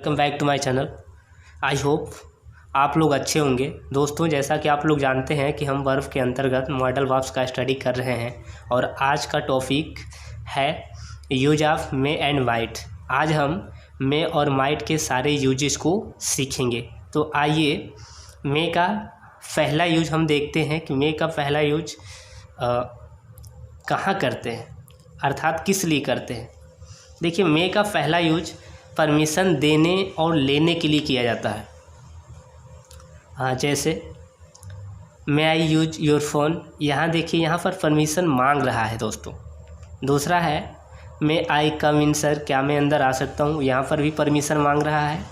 Welcome back to my channel. I hope आप लोग अच्छे होंगे। दोस्तों, जैसा कि आप लोग जानते हैं कि हम वर्ब के अंतर्गत मॉडल वर्ब्स का स्टडी कर रहे हैं और आज का टॉपिक है use of May and might. आज हम मे और माइट के सारे यूजेस को सीखेंगे। तो आइए मे का पहला यूज हम देखते हैं कि मे का पहला यूज कहाँ करते हैं, अर्थात किस लिए करते हैं। देखिए, मे का पहला यूज परमिशन देने और लेने के लिए किया जाता है। जैसे may I use your phone, यहाँ देखिए यहाँ पर परमिशन मांग रहा है दोस्तों। दूसरा है मे आई कम इन सर, क्या मैं अंदर आ सकता हूँ, यहाँ पर भी परमिशन मांग रहा है।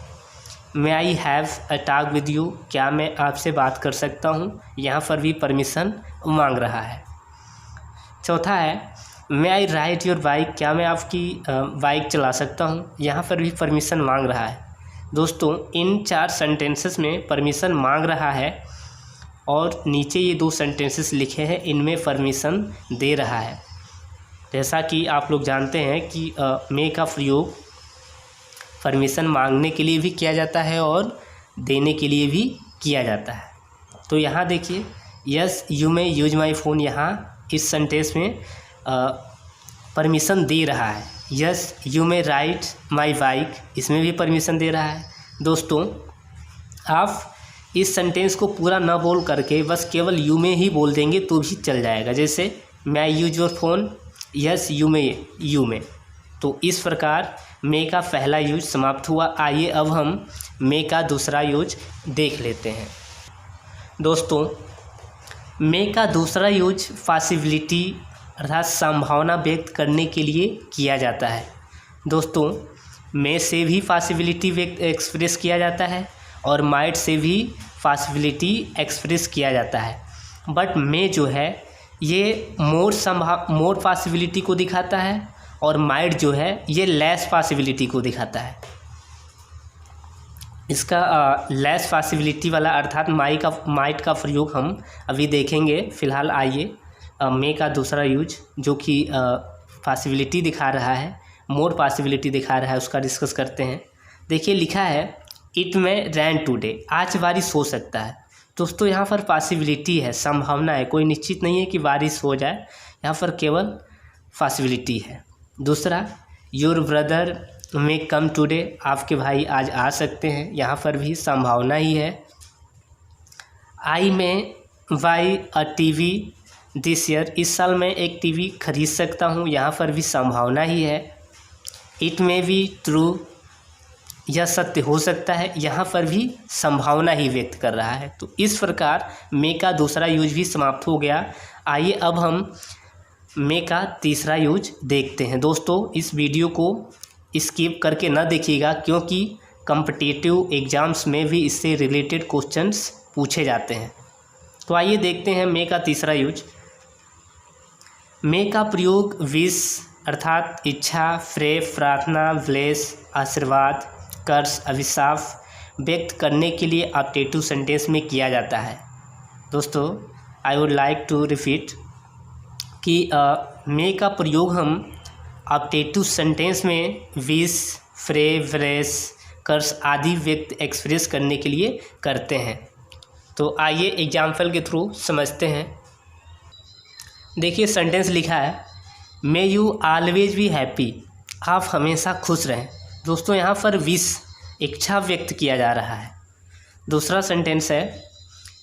May I have a talk with you, क्या मैं आपसे बात कर सकता हूँ, यहाँ पर भी परमिशन मांग रहा है। चौथा है may I ride your bike, क्या मैं आपकी बाइक चला सकता हूँ, यहाँ पर भी परमिशन मांग रहा है। दोस्तों, इन 4 सेंटेंसेस में परमिशन मांग रहा है और नीचे ये 2 सेंटेंसेस लिखे हैं, इनमें परमिशन दे रहा है। जैसा कि आप लोग जानते हैं कि मे का प्रयोग परमिशन मांगने के लिए भी किया जाता है और देने के लिए भी किया जाता है। तो यहाँ देखिए, yes you may use my phone, यहाँ इस सेंटेंस में परमिशन दे रहा है। Yes you may ride my bike, इसमें भी परमिशन दे रहा है। दोस्तों, आप इस सेंटेंस को पूरा ना बोल करके बस केवल यू मे ही बोल देंगे तो भी चल जाएगा। जैसे may I use your phone, yes you may. तो इस प्रकार मे का पहला यूज समाप्त हुआ। आइए अब हम मे का दूसरा यूज देख लेते हैं। दोस्तों, मे का दूसरा यूज पॉसिबिलिटी अर्थात संभावना व्यक्त करने के लिए किया जाता है। दोस्तों, मे से भी पॉसिबिलिटी एक्सप्रेस किया जाता है और माइट से भी पॉसिबिलिटी एक्सप्रेस किया जाता है। बट मे जो है ये मोर पॉसिबिलिटी को दिखाता है और माइट जो है ये लेस पॉसिबिलिटी को दिखाता है। इसका लेस पॉसिबिलिटी वाला अर्थात माइट का प्रयोग हम अभी देखेंगे। फ़िलहाल आइए मे का दूसरा यूज जो कि पॉसिबिलिटी दिखा रहा है, मोर पॉसिबिलिटी दिखा रहा है, उसका डिस्कस करते हैं। देखिए, लिखा है इट में रैन टुडे, आज बारिश हो सकता है। दोस्तों, यहाँ पर पॉसिबिलिटी है, संभावना है, कोई निश्चित नहीं है कि बारिश हो जाए, यहाँ पर केवल पॉसिबिलिटी है। दूसरा, your brother may come today, आपके भाई आज आ सकते हैं, यहाँ पर भी संभावना ही है। आई में by a TV this year, इस साल मैं एक टीवी खरीद सकता हूँ, यहाँ पर भी संभावना ही है। इट में बी ट्रू, यह सत्य हो सकता है, यहाँ पर भी संभावना ही व्यक्त कर रहा है। तो इस प्रकार मे का दूसरा यूज भी समाप्त हो गया। आइए अब हम मे का तीसरा यूज देखते हैं। दोस्तों, इस वीडियो को स्किप करके ना देखिएगा क्योंकि कॉम्पिटिटिव एग्ज़ाम्स में भी इससे रिलेटेड क्वेश्चंस पूछे जाते हैं। तो आइए देखते हैं मे का तीसरा यूज। मे का प्रयोग विश अर्थात इच्छा, प्रे, प्रार्थना, ब्लेस आशीर्वाद, कर्स अभिशाप व्यक्त करने के लिए ऑप्टेटिव सेंटेंस में किया जाता है। दोस्तों, I would like to repeat कि मे का प्रयोग हम ऑप्टेटिव सेंटेंस में विश, प्रे, ब्लेस, कर्स आदि व्यक्त एक्सप्रेस करने के लिए करते हैं। तो आइए एग्जाम्पल के थ्रू समझते हैं। देखिए, सेंटेंस लिखा है may you always be happy, आप हमेशा खुश रहें। दोस्तों, यहाँ पर विश इच्छा व्यक्त किया जा रहा है। दूसरा सेंटेंस है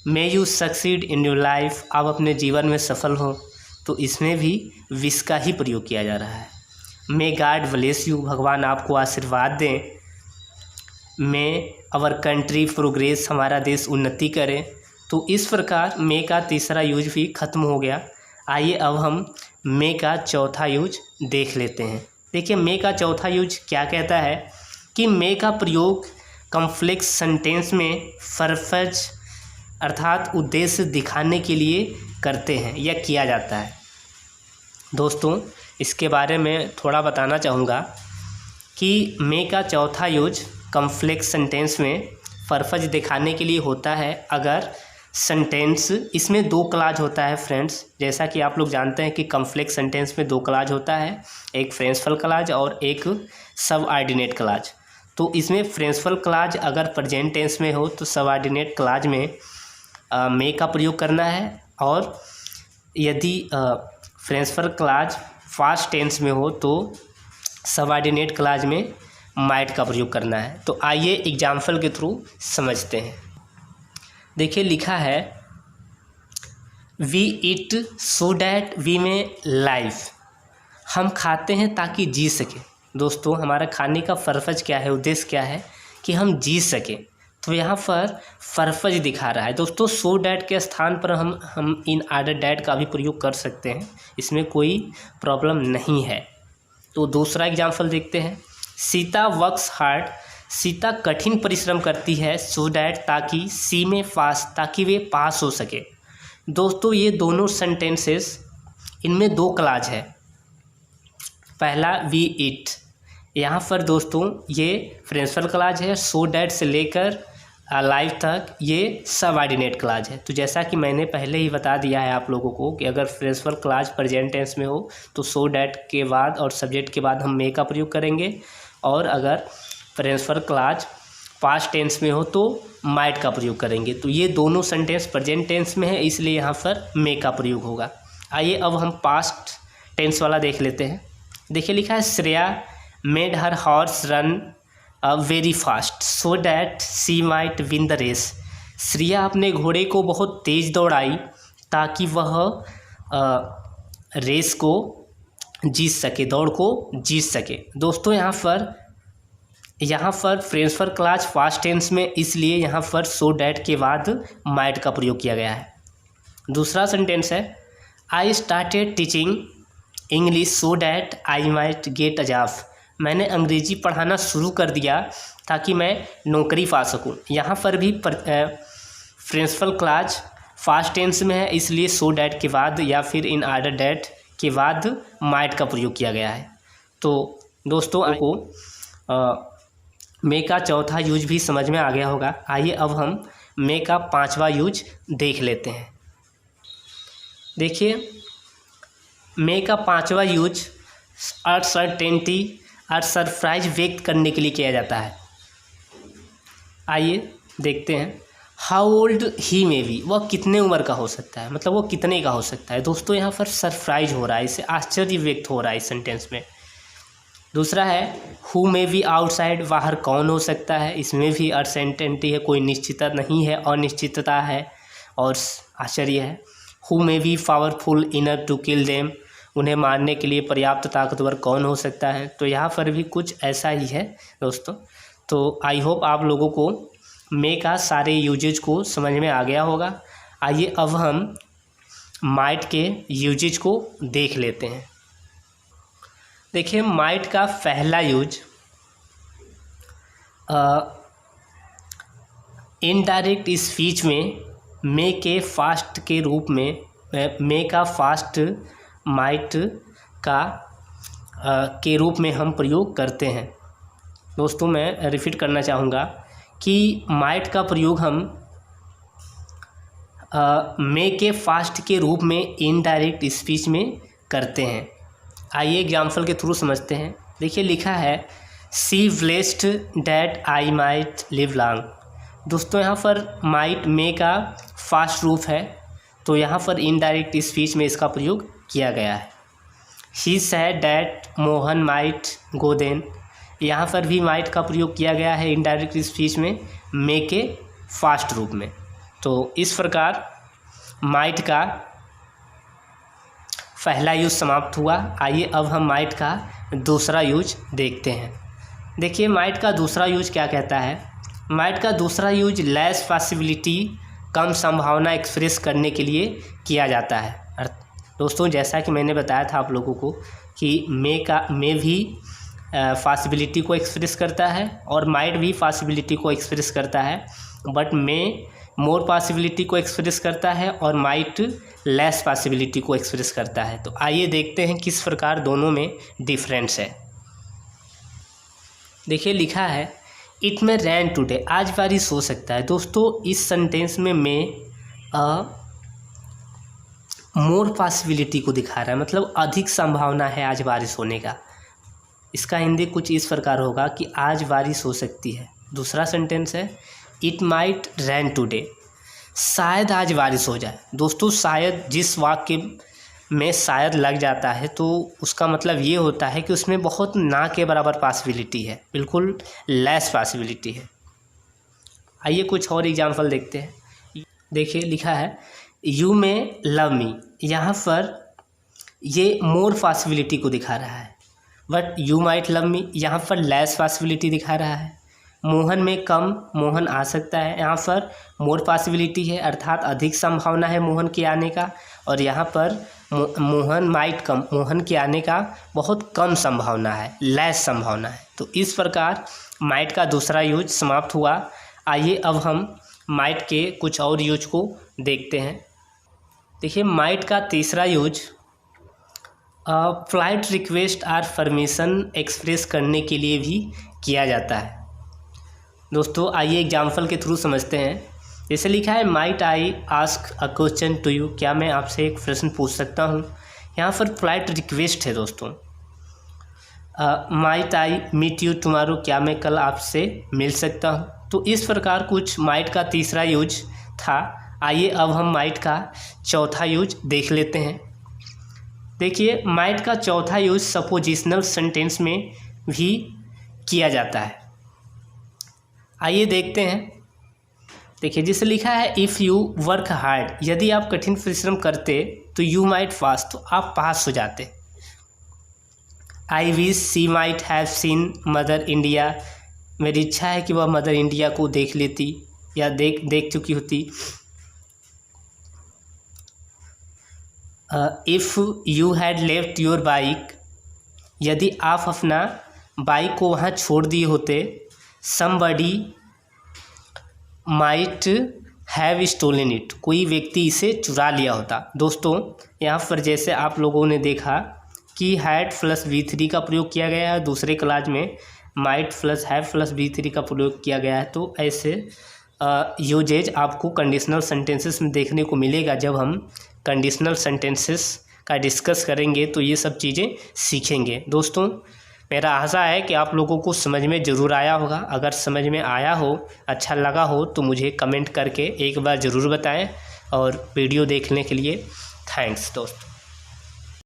may you succeed in your life, आप अपने जीवन में सफल हो, तो इसमें भी विश का ही प्रयोग किया जा रहा है। मे गॉड ब्लेस यू, भगवान आपको आशीर्वाद दें। मे आवर कंट्री प्रोग्रेस, हमारा देश उन्नति करे। तो इस प्रकार मे का तीसरा यूज भी खत्म हो गया। आइए अब हम मे का चौथा यूज देख लेते हैं। देखिए, मे का चौथा यूज क्या कहता है कि मे का प्रयोग कॉम्प्लेक्स सेंटेंस में पर्पज अर्थात उद्देश्य दिखाने के लिए करते हैं या किया जाता है। दोस्तों, इसके बारे में थोड़ा बताना चाहूँगा कि मे का चौथा यूज कॉम्प्लेक्स सेंटेंस में पर्पज दिखाने के लिए होता है अगर सेंटेंस इसमें 2 क्लाज होता है फ्रेंड्स। जैसा कि आप लोग जानते हैं कि कॉम्प्लेक्स सेंटेंस में 2 क्लाज होता है, एक प्रिंसिपल क्लाज और एक सबऑर्डिनेट क्लाज। तो इसमें प्रिंसिपल क्लॉज अगर प्रेजेंट टेंस में हो तो सबऑर्डिनेट क्लॉज में मे का प्रयोग करना है, और यदि प्रिंसिपल क्लॉज पास्ट टेंस में हो तो सबऑर्डिनेट क्लॉज में माइट का प्रयोग करना है। तो आइए एग्जाम्पल के थ्रू समझते हैं। देखिए लिखा है we eat so that we may life, हम खाते हैं ताकि जी सके। दोस्तों हमारा खाने का पर्पज क्या है, उद्देश्य क्या है कि हम जी सकें। तो यहाँ पर पर्पज दिखा रहा है। दोस्तों सो डैट के स्थान पर हम इन ऑर्डर डैट का भी प्रयोग कर सकते हैं, इसमें कोई प्रॉब्लम नहीं है। तो दूसरा एग्जाम्पल देखते हैं। सीता वर्क्स हार्ड, सीता कठिन परिश्रम करती है सो डैट ताकि सी में पास, ताकि वे पास हो सके। दोस्तों ये दोनों सेंटेंसेस, इनमें दो क्लॉज है। पहला वी ईट, यहाँ पर दोस्तों ये प्रिंसिपल क्लॉज है, सो डैट से लेकर लाइफ तक ये सबऑर्डिनेट क्लॉज है। तो जैसा कि मैंने पहले ही बता दिया है आप लोगों को कि अगर प्रिंसिपल क्लॉज प्रेजेंट टेंस में हो तो सो डैट के बाद और सब्जेक्ट के बाद हम मे का प्रयोग करेंगे, और अगर प्रिंसिपल क्लॉज पास्ट टेंस में हो तो माइट का प्रयोग करेंगे। तो ये दोनों सेंटेंस प्रेजेंट टेंस में है, इसलिए यहाँ पर मे का प्रयोग होगा। आइए अब हम पास्ट टेंस वाला देख लेते हैं। देखिए लिखा है Shreya made her horse run very fast so that she might win the race. Shreya अपने घोड़े को बहुत तेज़ दौड़ाई ताकि वह रेस को जीत सके, दौड़ को जीत सके। दोस्तों यहाँ पर प्रिंसिपल क्लॉज पास्ट टेंस में, इसलिए यहाँ पर सो डैट के बाद माइट का प्रयोग किया गया है। दूसरा सेंटेंस है I started teaching English so that I might get a job. मैंने अंग्रेजी पढ़ाना शुरू कर दिया ताकि मैं नौकरी पा सकूं। यहाँ पर भी प्रिंसिपल क्लॉज पास्ट टेंस में है, इसलिए सो डैट के बाद या फिर इन ऑर्डर डैट के बाद माइट का प्रयोग किया गया है। तो दोस्तों आपको मे का चौथा यूज भी समझ में आ गया होगा। आइए अब हम मे का पांचवा यूज देख लेते हैं। देखिए मे का पांचवा यूज अनसर्टेनिटी और सरप्राइज व्यक्त करने के लिए किया जाता है। आइए देखते हैं। How old he may be, वह कितने उम्र का हो सकता है, मतलब वो कितने का हो सकता है। दोस्तों यहाँ पर सरप्राइज हो रहा है, इससे आश्चर्य व्यक्त हो रहा है इस सेंटेंस में। दूसरा है हु मे बी आउटसाइड, बाहर कौन हो सकता है। इसमें भी अनसर्टेनिटी है, कोई निश्चितता नहीं है, अनिश्चितता है और आश्चर्य है। Who may be powerful enough to kill them, उन्हें मारने के लिए पर्याप्त ताकतवर कौन हो सकता है। तो यहाँ पर भी कुछ ऐसा ही है दोस्तों। तो आई होप आप लोगों को मे का सारे यूजेज को समझ में आ गया होगा। आइए अब हम माइट के यूजेज को देख लेते हैं। देखिए माइट का पहला यूज इनडायरेक्ट स्पीच में मे के फास्ट के रूप में, मे का फास्ट माइट का के रूप में हम प्रयोग करते हैं। दोस्तों मैं रिपीट करना चाहूँगा कि माइट का प्रयोग हम मे के फास्ट के रूप में इनडायरेक्ट स्पीच में करते हैं। आइए एग्जाम्पल के थ्रू समझते हैं। देखिए लिखा है she blessed that I might live long. दोस्तों यहाँ पर माइट मे का फास्ट रूप है, तो यहाँ पर इनडायरेक्ट स्पीच में इसका प्रयोग किया गया है। He said that Mohan might go then, यहाँ पर भी माइट का प्रयोग किया गया है इनडायरेक्ट स्पीच में मे के फास्ट रूप में। तो इस प्रकार माइट का पहला यूज समाप्त हुआ। आइए अब हम माइट का दूसरा यूज देखते हैं। देखिए माइट का दूसरा यूज क्या कहता है। माइट का दूसरा यूज लेस पॉसिबिलिटी, कम संभावना एक्सप्रेस करने के लिए किया जाता है। दोस्तों जैसा कि मैंने बताया था आप लोगों को कि मे भी पॉसिबिलिटी को एक्सप्रेस करता है और माइट भी पॉसिबिलिटी को एक्सप्रेस करता है, बट मे मोर पॉसिबिलिटी को एक्सप्रेस करता है और माइट लेस पॉसिबिलिटी को एक्सप्रेस करता है। तो आइए देखते हैं किस प्रकार दोनों में डिफरेंस है। देखिए लिखा है इट में रैन टुडे, आज बारिश हो सकता है। दोस्तों इस सेंटेंस में मोर पॉसिबिलिटी को दिखा रहा है, मतलब अधिक संभावना है आज बारिश होने का। इसका हिंदी कुछ इस प्रकार होगा कि आज बारिश हो सकती है। दूसरा सेंटेंस है इट माइट रेन टुडे, शायद आज बारिश हो जाए। दोस्तों शायद जिस वाक्य में शायद लग जाता है तो उसका मतलब ये होता है कि उसमें बहुत ना के बराबर पॉसिबिलिटी है, बिल्कुल लेस पॉसिबिलिटी है। आइए कुछ और एग्जांपल देखते हैं। देखिए लिखा है यू मे लव मी, यहाँ पर ये मोर पॉसिबिलिटी को दिखा रहा है, but you might love me यहाँ पर लेस पॉसिबिलिटी दिखा रहा है। मोहन में कम, मोहन आ सकता है, यहाँ पर मोर पॉसिबिलिटी है अर्थात अधिक संभावना है मोहन के आने का, और यहाँ पर मोहन माइट कम, मोहन के आने का बहुत कम संभावना है, लेस संभावना है। तो इस प्रकार माइट का दूसरा यूज समाप्त हुआ। आइए अब हम माइट के कुछ और यूज को देखते हैं। देखिए माइट का तीसरा यूज फ्लाइट रिक्वेस्ट और परमिशन एक्सप्रेस करने के लिए भी किया जाता है। दोस्तों आइए एग्जाम्पल के थ्रू समझते हैं। जैसे लिखा है might I ask a question to you, क्या मैं आपसे एक प्रश्न पूछ सकता हूँ। यहाँ पर फ्लाइट रिक्वेस्ट है दोस्तों। Might I meet you tomorrow, क्या मैं कल आपसे मिल सकता हूँ। तो इस प्रकार कुछ माइट का तीसरा यूज था। आइए अब हम माइट का चौथा यूज देख लेते हैं। देखिए माइट का चौथा यूज सपोजिशनल सेंटेंस में भी किया जाता है। आइए देखते हैं। देखिए जिसे लिखा है इफ़ यू वर्क हार्ड, यदि आप कठिन परिश्रम करते तो यू माइट पास, तो आप पास हो जाते। I wish she might have seen mother India, मेरी इच्छा है कि वह मदर इंडिया को देख लेती या देख चुकी होती। If you had left your bike, यदि आप अपना बाइक को वहाँ छोड़ दिए होते। Somebody might have stolen it, कोई व्यक्ति इसे चुरा लिया होता। दोस्तों यहाँ पर जैसे आप लोगों ने देखा कि हैड प्लस V3 का प्रयोग किया गया है, दूसरे क्लास में might plus have plus V3 का प्रयोग किया गया है। तो ऐसे यूजेज आपको कंडीशनल सेंटेंसेस में देखने को मिलेगा। जब हम कंडीशनल सेंटेंसेस का डिस्कस करेंगे तो ये सब चीज़ें सीखेंगे। दोस्तों मेरा आशा है कि आप लोगों को समझ में ज़रूर आया होगा। अगर समझ में आया हो, अच्छा लगा हो तो मुझे कमेंट करके एक बार ज़रूर बताएं, और वीडियो देखने के लिए थैंक्स दोस्तों।